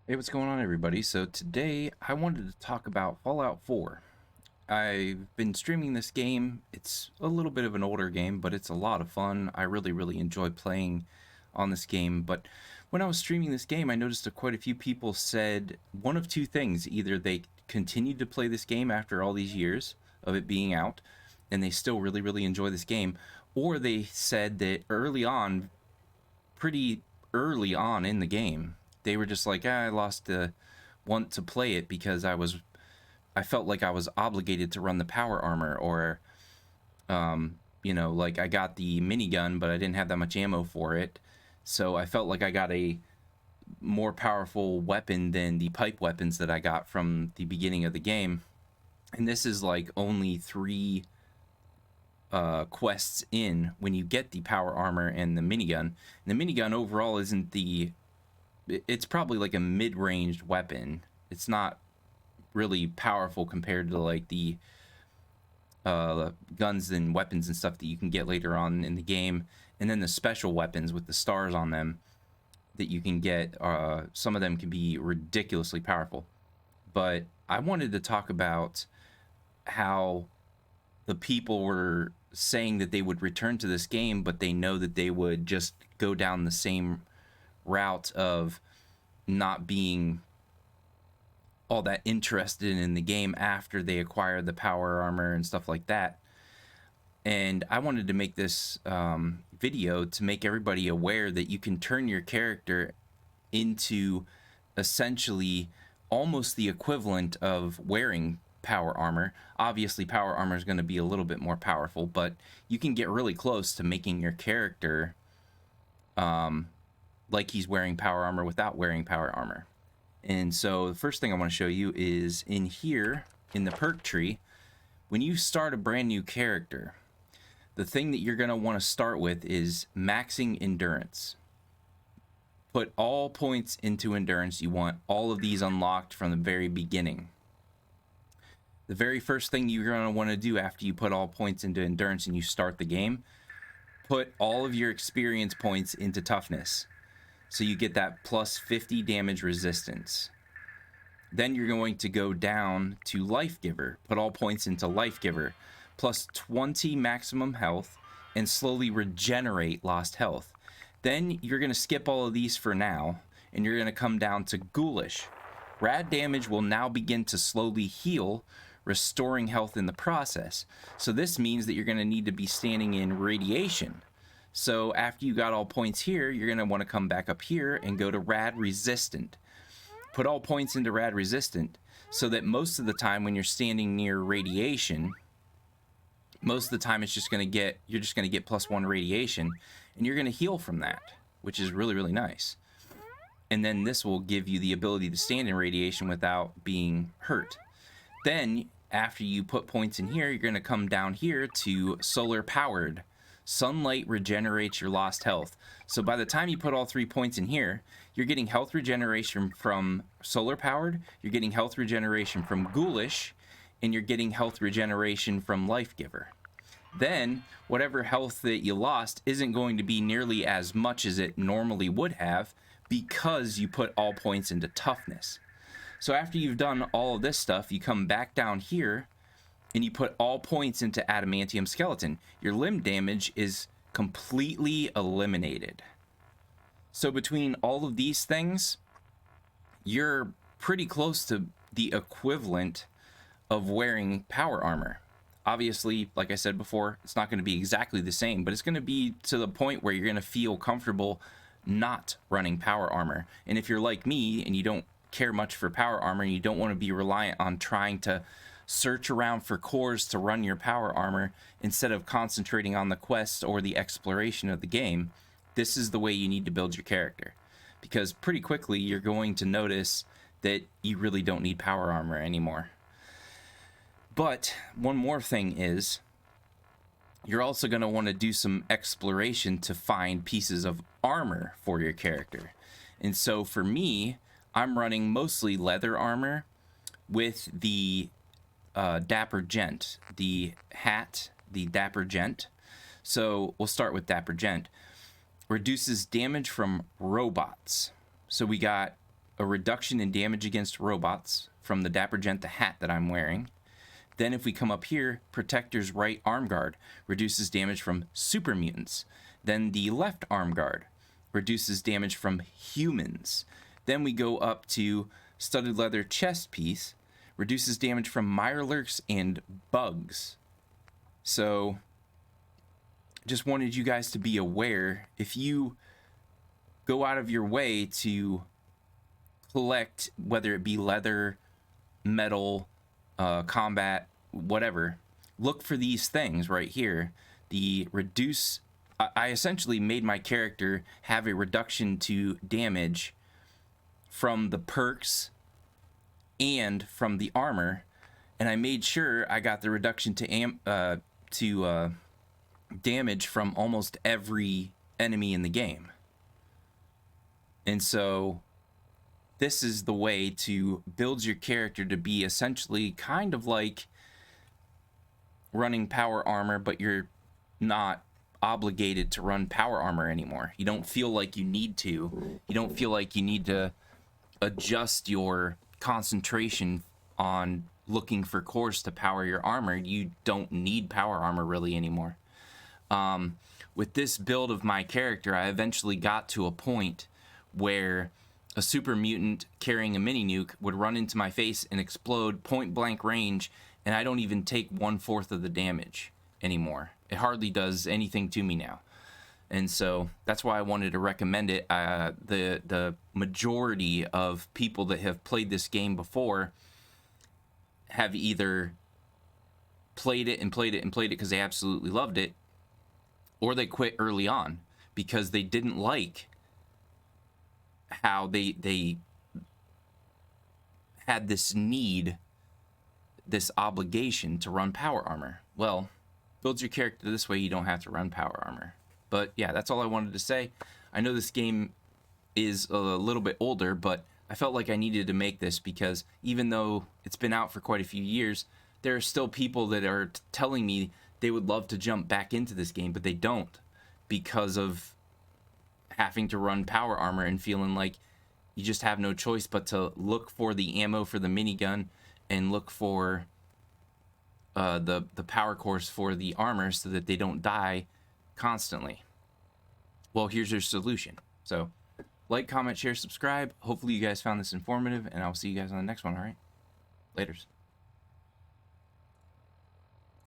Hey, what's going on, everybody? So today I wanted to talk about Fallout 4. I've been streaming this game. It's a little bit of an older game, but it's a lot of fun. I really enjoy playing on this game. But when I was streaming this game, I noticed that quite a few people said one of two things. Either they continued to play this game after all these years of it being out, and they still really enjoy this game, or they said that early on, pretty early on in the game, they were just like, I lost the want to play it because I felt like I was obligated to run the power armor, or like I got the minigun but I didn't have that much ammo for it. So I felt like I got a more powerful weapon than the pipe weapons that I got from the beginning of the game. And this is like only three quests in when you get the power armor and the minigun. And the minigun overall isn't it's probably like a mid-ranged weapon. It's not really powerful compared to like the guns and weapons and stuff that you can get later on in the game, and then the special weapons with the stars on them that you can get. Some of them can be ridiculously powerful. But I wanted to talk about how the people were saying that they would return to this game, but they know that they would just go down the same route of not being all that interested in the game after they acquire the power armor and stuff like that. And I wanted to make this video to make everybody aware that you can turn your character into essentially almost the equivalent of wearing power armor. Obviously, power armor is going to be a little bit more powerful, but you can get really close to making your character like he's wearing power armor without wearing power armor. And so the first thing I want to show you is in here in the perk tree. When you start a brand new character, the thing that you're going to want to start with is maxing endurance. Put all points into endurance. You want all of these unlocked from the very beginning. The very first thing you're going to want to do after you put all points into endurance and you start the game, put all of your experience points into toughness. So you get that plus 50 damage resistance. Then you're going to go down to Life Giver. Put all points into Life Giver. Plus 20 maximum health and slowly regenerate lost health. Then you're going to skip all of these for now, and you're going to come down to Ghoulish. Rad damage will now begin to slowly heal, restoring health in the process. So this means that you're going to need to be standing in Radiation. So after you got all points here, you're going to want to come back up here and go to Rad Resistant. Put all points into Rad Resistant so that most of the time when you're standing near Radiation, most of the time you're just going to get plus 1 radiation, and you're going to heal from that, which is really nice. And then this will give you the ability to stand in radiation without being hurt. Then after you put points in here, you're going to come down here to Solar Powered. Sunlight regenerates your lost health. So by the time you put all 3 points in here, you're getting health regeneration from Solar Powered, you're getting health regeneration from Ghoulish, and you're getting health regeneration from Life Giver. Then whatever health that you lost isn't going to be nearly as much as it normally would have because you put all points into toughness. So after you've done all of this stuff, you come back down here and you put all points into Adamantium Skeleton. Your limb damage is completely eliminated. So between all of these things, you're pretty close to the equivalent of wearing power armor. Obviously, like I said before, it's not going to be exactly the same, but it's going to be to the point where you're going to feel comfortable not running power armor. And if you're like me and you don't care much for power armor and you don't want to be reliant on trying to search around for cores to run your power armor instead of concentrating on the quest or the exploration of the game, this is the way you need to build your character. Because pretty quickly you're going to notice that you really don't need power armor anymore. But one more thing is, you're also going to want to do some exploration to find pieces of armor for your character. And so for me, I'm running mostly leather armor with the Dapper Gent, the hat, the Dapper Gent. So we'll start with Dapper Gent. Reduces damage from robots. So we got a reduction in damage against robots from the Dapper Genta hat that I'm wearing. Then if we come up here, Protector's right arm guard reduces damage from super mutants. Then the left arm guard reduces damage from humans. Then we go up to studded leather chest piece, reduces damage from Mirelurks and bugs. So just wanted you guys to be aware, if you go out of your way to collect, whether it be leather, metal, combat, whatever, look for these things right here. The reduce, I essentially made my character have a reduction to damage from the perks and from the armor, and I made sure I got the reduction to damage from almost every enemy in the game. And so this is the way to build your character to be essentially kind of like running power armor, but you're not obligated to run power armor anymore. You don't feel like you need to. You don't feel like you need to adjust your concentration on looking for cores to power your armor. You don't need power armor really anymore. With this build of my character, I eventually got to a point where a super mutant carrying a mini nuke would run into my face and explode point blank range, and I don't even take 1/4 of the damage anymore. It hardly does anything to me now. And so that's why I wanted to recommend it. The majority of people that have played this game before have either played it and played it and played it because they absolutely loved it, or they quit early on because they didn't like how they had this need, this obligation to run power armor. Well, build your character this way, you don't have to run power armor. But yeah, that's all I wanted to say. I know this game is a little bit older, but I felt like I needed to make this because even though it's been out for quite a few years, there are still people that are telling me they would love to jump back into this game, but they don't because of having to run power armor and feeling like you just have no choice but to look for the ammo for the minigun and look for the power cores for the armor so that they don't die constantly. Well, here's your solution. So like, comment, share, subscribe. Hopefully you guys found this informative, and I'll see you guys on the next one. All right, laters.